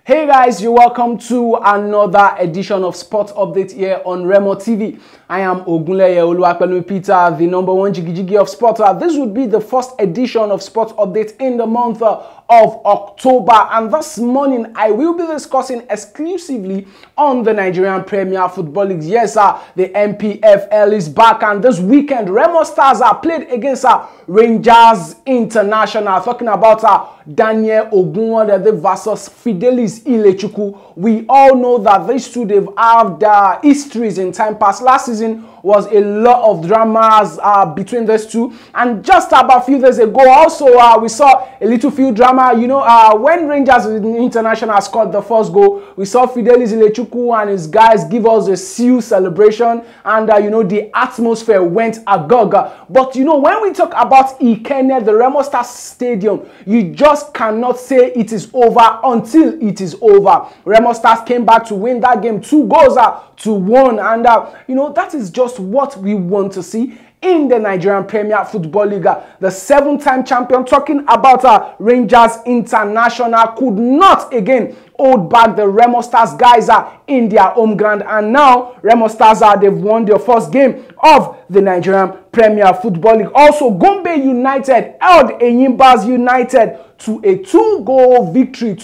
Hey guys, you're welcome to another edition of Sports Update here on Remo TV. I am Ogunleye Oluwapelumi Peter, the number one jiggy of sport. This would be the first edition of Sports Update in the month of October, and this morning I will be discussing exclusively on the Nigerian Premier Football League. Yes, the NPFL is back, and this weekend Remo Stars are played against Rangers International. Talking about Daniel Ogunwodede versus Fidelis Ilechukwu. We all know that these two, they've had histories in time past. Last season was a lot of dramas between these two, and just about a few days ago also we saw a little few drama. You know, when Rangers International scored the first goal, we saw Fidelis Ilechukwu and his guys give us a seal celebration, and you know, the atmosphere went agog. But you know, when we talk about Ikenne, the Remo Stars Stadium, you just cannot say it is over until it is over. Remo Stars came back to win that game 2-1, and you know, that is just what we want to see in the Nigerian Premier Football League. The seven-time champion, talking about Rangers International, could not again hold back the Remo Stars guys in their home ground, and now Remo Stars they've won their first game of the Nigerian Premier Football League. Also, Gombe United held Enyimba United to a two-goal victory.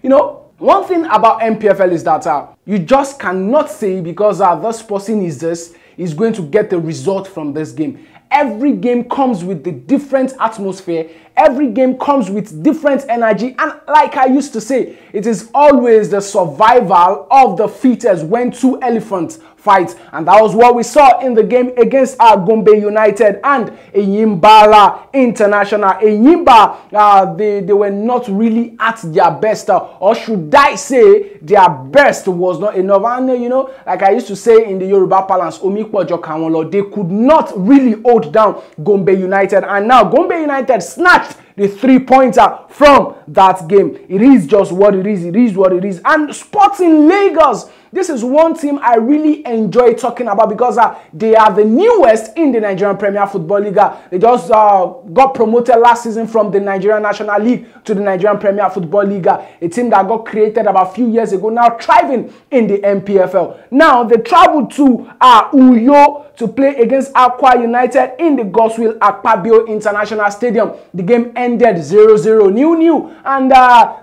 You know, one thing about NPFL is that you just cannot say because this person is going to get the result from this game. Every game comes with the different atmosphere. Every game comes with different energy. And like I used to say, it is always the survival of the fittest when two elephants fight. And that was what we saw in the game against Gombe United and Enyimba International. Enyimba, they were not really at their best. Or should I say, their best was not enough. And you know, like I used to say in the Yoruba parlance, they could not really hold down Gombe United. And now Gombe United snatched the 3-pointer from that game. It is just what it is. It is what it is. And Sporting Lagos, this is one team I really enjoy talking about because they are the newest in the Nigerian Premier Football League. They just got promoted last season from the Nigerian National League to the Nigerian Premier Football League. A team that got created about a few years ago, now thriving in the NPFL. Now they traveled to Uyo to play against Akwa United in the Godswill Akpabio International Stadium. The game ended 0-0, nil-nil, and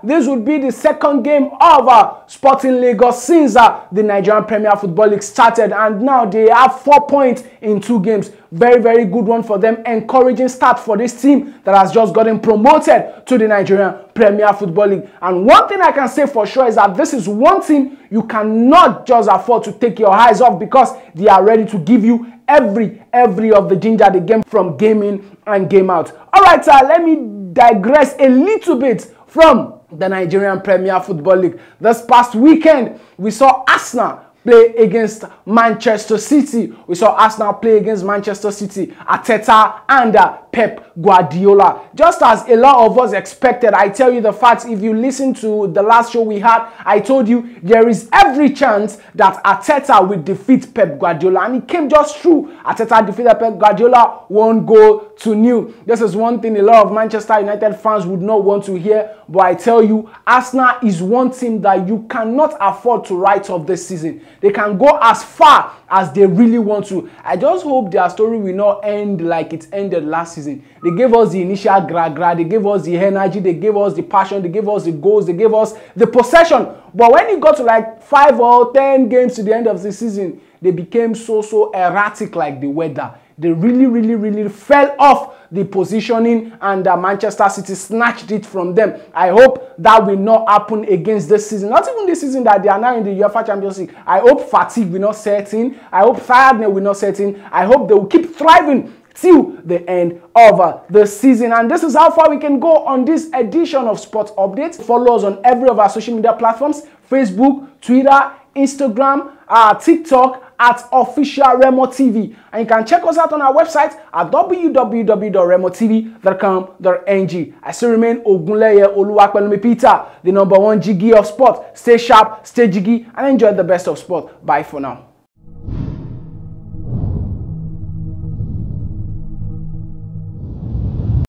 this would be the second game of Sporting Lagos since the Nigerian Premier Football League started, and now they have 4 points in 2 games. Very, very good one for them. Encouraging start for this team that has just gotten promoted to the Nigerian Premier Football League. And one thing I can say for sure is that this is one team you cannot just afford to take your eyes off because they are ready to give you every of the ginger they game from game in and game out. All right, let me digress a little bit from the Nigerian Premier Football League. This past weekend, we saw Arsenal play against Manchester City. We saw Arsenal play against Manchester City, Arteta and Pep Guardiola. Just as a lot of us expected, I tell you the facts. If you listen to the last show we had, I told you there is every chance that Arteta will defeat Pep Guardiola, and it came just true. Arteta defeated Pep Guardiola 1-0. This is one thing a lot of Manchester United fans would not want to hear, but I tell you, Arsenal is one team that you cannot afford to write off this season. They can go as far as they really want to. I just hope their story will not end like it ended last season. They gave us the initial gra-gra, they gave us the energy, they gave us the passion, they gave us the goals, they gave us the possession. But when it got to like 5 or 10 games to the end of the season, they became so erratic like the weather. They really fell off the positioning, and Manchester City snatched it from them. I hope that will not happen against this season. Not even this season that they are now in the UEFA Champions League. I hope fatigue will not set in. I hope tiredness will not set in. I hope they will keep thriving till the end of the season. And this is how far we can go on this edition of Sports Updates. Follow us on every of our social media platforms: Facebook, Twitter, Instagram, TikTok, at official Remo TV. And you can check us out on our website at www.remotv.com.ng. I still remain Ogunleye Oluwapelumi Peter, the number one jiggy of sport. Stay sharp, stay jiggy, and enjoy the best of sport. Bye for now.